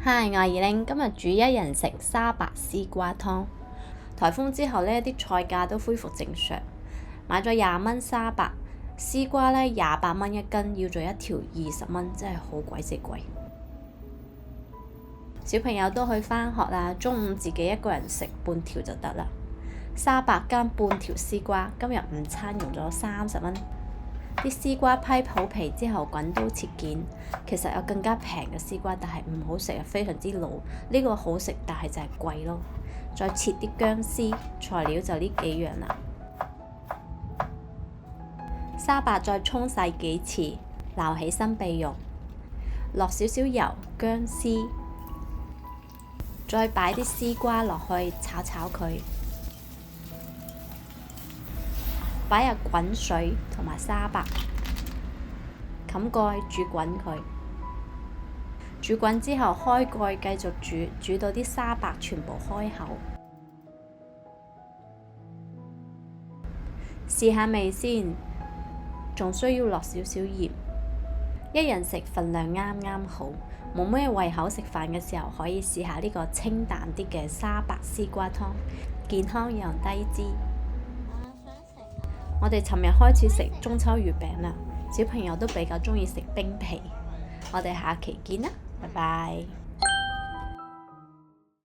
嗨，我係二玲，今日煮一人食沙白絲瓜湯。颱風之後呢，啲菜價都恢復正常。買咗20蚊沙白絲瓜呢，28蚊一斤，要做一條20蚊，真係好鬼死貴。小朋友都去返學啦，中午自己一個人食半條就得啦。沙白加半條絲瓜，今日午餐用咗30蚊。啲絲瓜批好皮之後滾刀切件，其實有更加平嘅絲瓜，但係唔好食啊，非常之老。呢個好食，但係就係貴咯。再切啲薑絲，材料就呢幾樣啦。沙白再沖洗幾次，撈起身備用。落少少油、薑絲，再擺啲絲瓜落去炒炒佢。擺入滾水同埋沙白，冚蓋煮滾佢。煮滾之後開蓋繼續煮，煮到啲沙白全部開口。試下味先，仲需要落少少鹽。一人食份量啱啱好，冇咩胃口食飯嘅時候可以試下呢個清淡啲嘅沙白絲瓜湯，健康又低脂。我哋尋日開始食中秋月餅啦，小朋友都比較鍾意食冰皮。我哋下期見啦，拜拜。